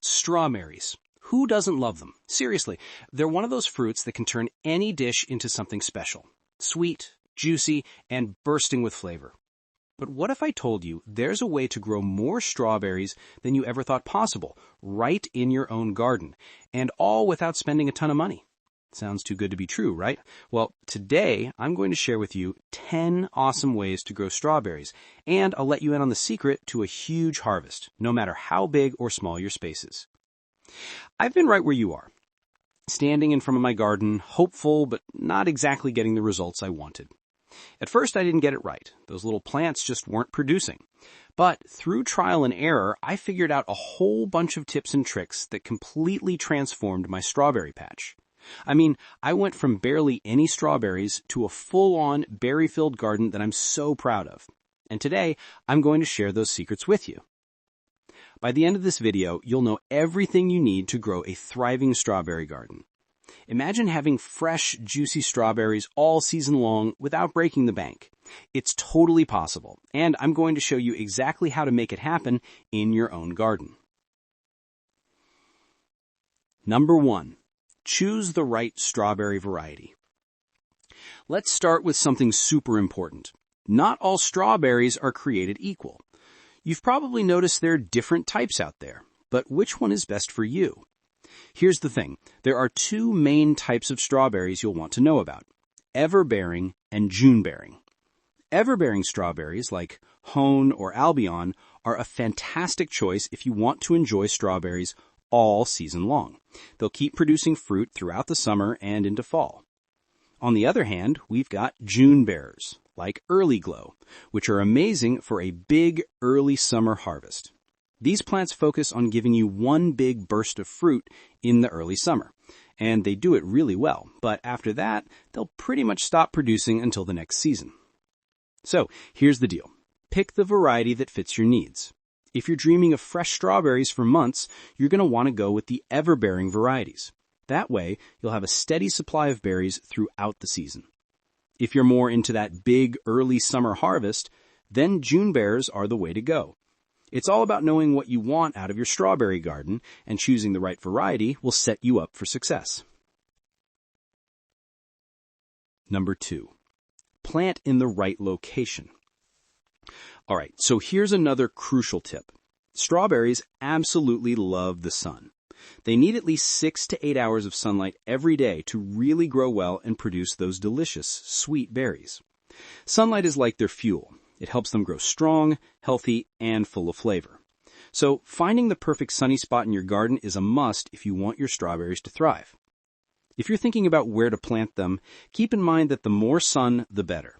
Strawberries. Who doesn't love them? Seriously, they're one of those fruits that can turn any dish into something special. Sweet, juicy, and bursting with flavor. But what if I told you there's a way to grow more strawberries than you ever thought possible, right in your own garden, and all without spending a ton of money? Sounds too good to be true, right? Well, today I'm going to share with you 10 awesome ways to grow strawberries, and I'll let you in on the secret to a huge harvest, no matter how big or small your space is. I've been right where you are, standing in front of my garden, hopeful but not exactly getting the results I wanted. At first, I didn't get it right. Those little plants just weren't producing. But through trial and error, I figured out a whole bunch of tips and tricks that completely transformed my strawberry patch. I mean, I went from barely any strawberries to a full-on berry-filled garden that I'm so proud of. And today, I'm going to share those secrets with you. By the end of this video, you'll know everything you need to grow a thriving strawberry garden. Imagine having fresh, juicy strawberries all season long without breaking the bank. It's totally possible, and I'm going to show you exactly how to make it happen in your own garden. Number 1. Choose the right strawberry variety. Let's start with something super important. Not all strawberries are created equal. You've probably noticed there are different types out there, but which one is best for you? Here's the thing. There are two main types of strawberries you'll want to know about: everbearing and June-bearing. Everbearing strawberries like Hone or Albion are a fantastic choice if you want to enjoy strawberries all season long. They'll keep producing fruit throughout the summer and into fall. On the other hand, we've got June bearers, like Early Glow, which are amazing for a big early summer harvest. These plants focus on giving you one big burst of fruit in the early summer, and they do it really well, but after that, they'll pretty much stop producing until the next season. So, here's the deal. Pick the variety that fits your needs. If you're dreaming of fresh strawberries for months, you're going to want to go with the everbearing varieties. That way, you'll have a steady supply of berries throughout the season. If you're more into that big early summer harvest, then June bearers are the way to go. It's all about knowing what you want out of your strawberry garden, and choosing the right variety will set you up for success. Number 2. Plant in the right location. All right, so here's another crucial tip. Strawberries absolutely love the sun. They need at least 6 to 8 hours of sunlight every day to really grow well and produce those delicious, sweet berries. Sunlight is like their fuel. It helps them grow strong, healthy, and full of flavor. So finding the perfect sunny spot in your garden is a must if you want your strawberries to thrive. If you're thinking about where to plant them, keep in mind that the more sun, the better.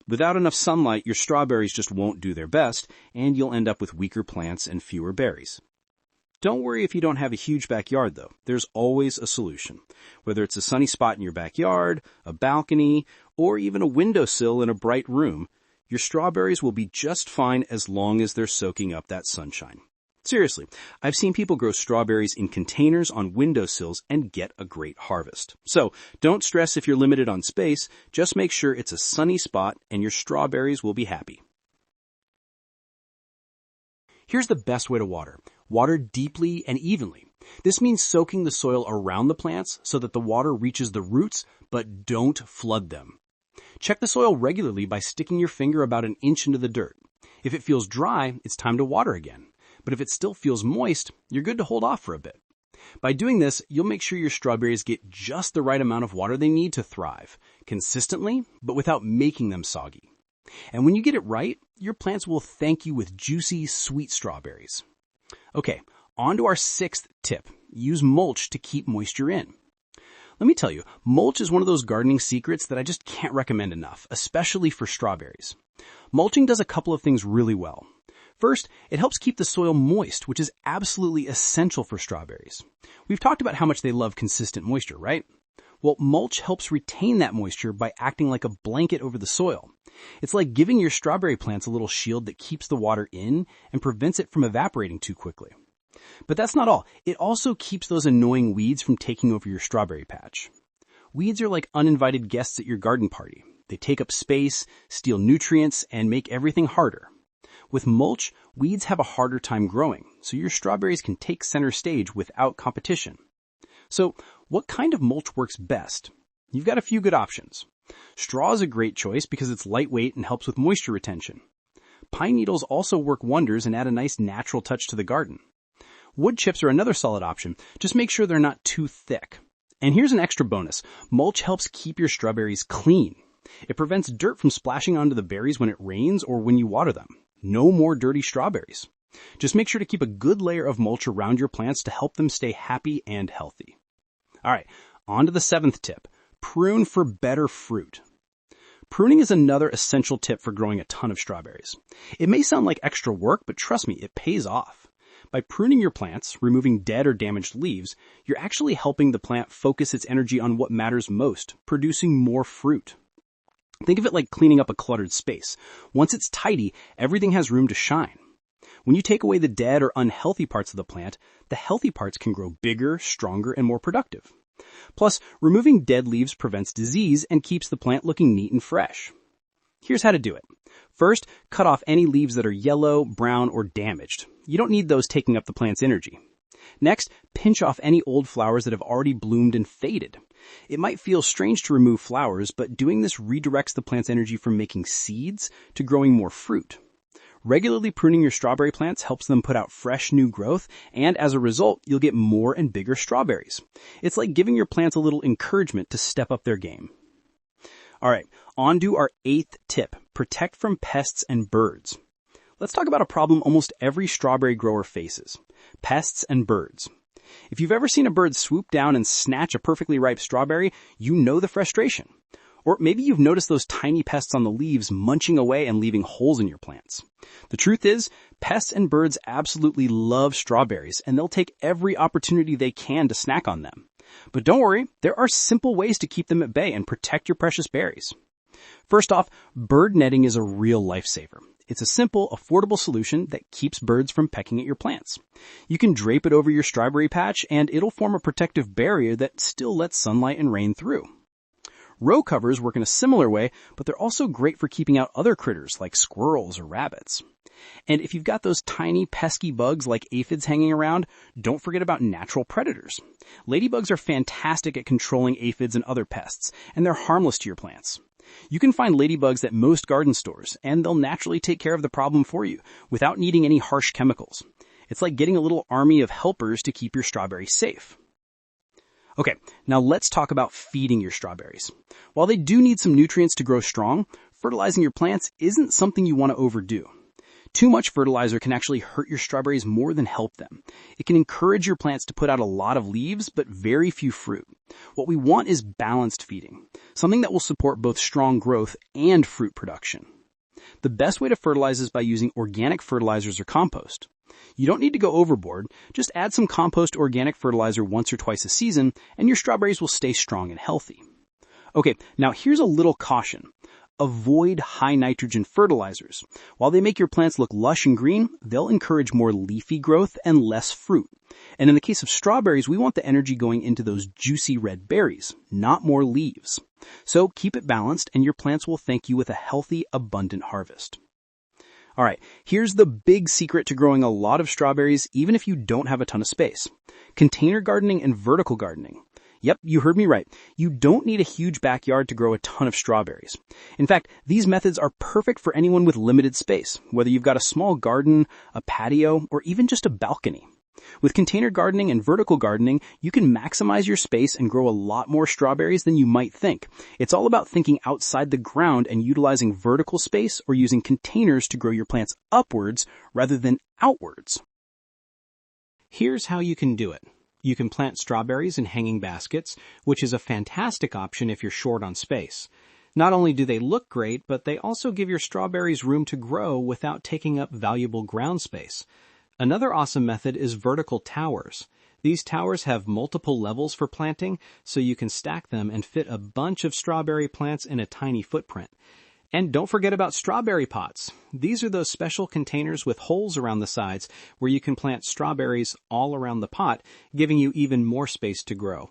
Without enough sunlight, your strawberries just won't do their best, and you'll end up with weaker plants and fewer berries. Don't worry if you don't have a huge backyard, though. There's always a solution. Whether it's a sunny spot in your backyard, a balcony, or even a windowsill in a bright room, your strawberries will be just fine as long as they're soaking up that sunshine. Seriously, I've seen people grow strawberries in containers on windowsills and get a great harvest. So don't stress if you're limited on space. Just make sure it's a sunny spot and your strawberries will be happy. Here's the best way to water. Water deeply and evenly. This means soaking the soil around the plants so that the water reaches the roots, but don't flood them. Check the soil regularly by sticking your finger about an inch into the dirt. If it feels dry, it's time to water again. But if it still feels moist, you're good to hold off for a bit. By doing this, you'll make sure your strawberries get just the right amount of water they need to thrive, consistently, but without making them soggy. And when you get it right, your plants will thank you with juicy, sweet strawberries. Okay, on to our 6th tip. Use mulch to keep moisture in. Let me tell you, mulch is one of those gardening secrets that I just can't recommend enough, especially for strawberries. Mulching does a couple of things really well. First, it helps keep the soil moist, which is absolutely essential for strawberries. We've talked about how much they love consistent moisture, right? Well, mulch helps retain that moisture by acting like a blanket over the soil. It's like giving your strawberry plants a little shield that keeps the water in and prevents it from evaporating too quickly. But that's not all. It also keeps those annoying weeds from taking over your strawberry patch. Weeds are like uninvited guests at your garden party. They take up space, steal nutrients, and make everything harder. With mulch, weeds have a harder time growing. so your strawberries can take center stage without competition. So, what kind of mulch works best? You've got a few good options. Straw is a great choice because it's lightweight and helps with moisture retention. Pine needles also work wonders and add a nice natural touch to the garden. Wood chips are another solid option. Just make sure they're not too thick. And here's an extra bonus. Mulch helps keep your strawberries clean. It prevents dirt from splashing onto the berries when it rains or when you water them. No more dirty strawberries. Just make sure to keep a good layer of mulch around your plants to help them stay happy and healthy. All right, on to the 7th tip. Prune for better fruit. Pruning is another essential tip for growing a ton of strawberries. It may sound like extra work, but trust me, it pays off. By pruning your plants, removing dead or damaged leaves, you're actually helping the plant focus its energy on what matters most, producing more fruit. Think of it like cleaning up a cluttered space. Once it's tidy, everything has room to shine. When you take away the dead or unhealthy parts of the plant, the healthy parts can grow bigger, stronger, and more productive. Plus, removing dead leaves prevents disease and keeps the plant looking neat and fresh. Here's how to do it. First, cut off any leaves that are yellow, brown, or damaged. You don't need those taking up the plant's energy. Next, pinch off any old flowers that have already bloomed and faded. It might feel strange to remove flowers, but doing this redirects the plant's energy from making seeds to growing more fruit. Regularly pruning your strawberry plants helps them put out fresh new growth, and as a result, you'll get more and bigger strawberries. It's like giving your plants a little encouragement to step up their game. All right, on to our 8th tip, protect from pests and birds. Let's talk about a problem almost every strawberry grower faces, pests and birds. If you've ever seen a bird swoop down and snatch a perfectly ripe strawberry, you know the frustration. Or maybe you've noticed those tiny pests on the leaves munching away and leaving holes in your plants. The truth is, pests and birds absolutely love strawberries, and they'll take every opportunity they can to snack on them. But don't worry, there are simple ways to keep them at bay and protect your precious berries. First off, bird netting is a real lifesaver. It's a simple, affordable solution that keeps birds from pecking at your plants. You can drape it over your strawberry patch, and it'll form a protective barrier that still lets sunlight and rain through. Row covers work in a similar way, but they're also great for keeping out other critters like squirrels or rabbits. And if you've got those tiny pesky bugs like aphids hanging around, don't forget about natural predators. Ladybugs are fantastic at controlling aphids and other pests, and they're harmless to your plants. You can find ladybugs at most garden stores, and they'll naturally take care of the problem for you without needing any harsh chemicals. It's like getting a little army of helpers to keep your strawberries safe. Okay, now let's talk about feeding your strawberries. While they do need some nutrients to grow strong, fertilizing your plants isn't something you want to overdo. Too much fertilizer can actually hurt your strawberries more than help them. It can encourage your plants to put out a lot of leaves, but very few fruit. What we want is balanced feeding, something that will support both strong growth and fruit production. The best way to fertilize is by using organic fertilizers or compost. You don't need to go overboard. Just add some compost or organic fertilizer once or twice a season, and your strawberries will stay strong and healthy. Okay, now here's a little caution. Avoid high nitrogen fertilizers. While they make your plants look lush and green, they'll encourage more leafy growth and less fruit. And in the case of strawberries, we want the energy going into those juicy red berries, not more leaves. So keep it balanced, and your plants will thank you with a healthy, abundant harvest. All right, here's the big secret to growing a lot of strawberries, even if you don't have a ton of space. Container gardening and vertical gardening. Yep, you heard me right. You don't need a huge backyard to grow a ton of strawberries. In fact, these methods are perfect for anyone with limited space, whether you've got a small garden, a patio, or even just a balcony. With container gardening and vertical gardening, you can maximize your space and grow a lot more strawberries than you might think. It's all about thinking outside the ground and utilizing vertical space or using containers to grow your plants upwards rather than outwards. Here's how you can do it. You can plant strawberries in hanging baskets, which is a fantastic option if you're short on space. Not only do they look great, but they also give your strawberries room to grow without taking up valuable ground space. Another awesome method is vertical towers. These towers have multiple levels for planting, so you can stack them and fit a bunch of strawberry plants in a tiny footprint. And don't forget about strawberry pots. These are those special containers with holes around the sides where you can plant strawberries all around the pot, giving you even more space to grow.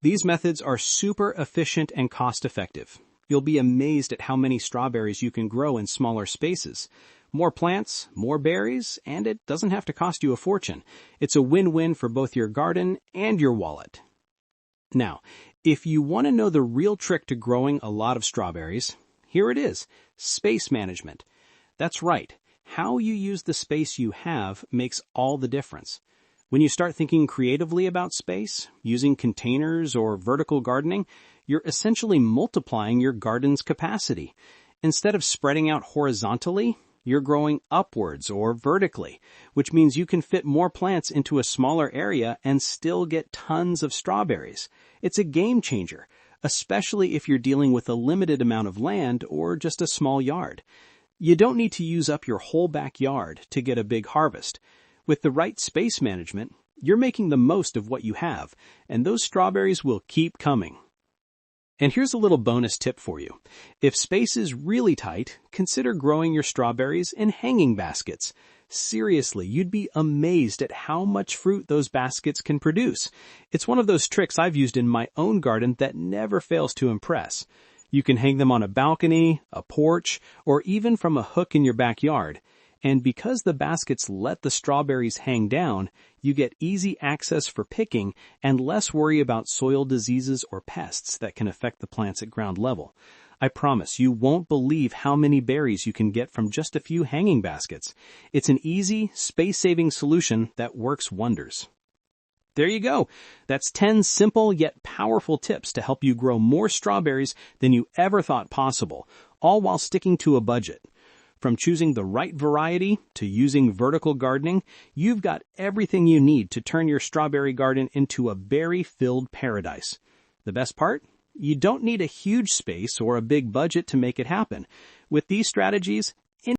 These methods are super efficient and cost-effective. You'll be amazed at how many strawberries you can grow in smaller spaces. More plants, more berries, and it doesn't have to cost you a fortune. It's a win-win for both your garden and your wallet. Now, if you want to know the real trick to growing a lot of strawberries, here it is: space management. That's right. How you use the space you have makes all the difference. When you start thinking creatively about space, using containers or vertical gardening, you're essentially multiplying your garden's capacity. Instead of spreading out horizontally, you're growing upwards or vertically, which means you can fit more plants into a smaller area and still get tons of strawberries. It's a game changer, especially if you're dealing with a limited amount of land or just a small yard. You don't need to use up your whole backyard to get a big harvest. With the right space management, you're making the most of what you have, and those strawberries will keep coming. And here's a little bonus tip for you. If space is really tight, consider growing your strawberries in hanging baskets. Seriously, you'd be amazed at how much fruit those baskets can produce. It's one of those tricks I've used in my own garden that never fails to impress. You can hang them on a balcony, a porch, or even from a hook in your backyard. And because the baskets let the strawberries hang down, you get easy access for picking and less worry about soil diseases or pests that can affect the plants at ground level. I promise you won't believe how many berries you can get from just a few hanging baskets. It's an easy, space-saving solution that works wonders. There you go. That's 10 simple yet powerful tips to help you grow more strawberries than you ever thought possible, all while sticking to a budget. From choosing the right variety to using vertical gardening, you've got everything you need to turn your strawberry garden into a berry-filled paradise. The best part? You don't need a huge space or a big budget to make it happen. With these strategies,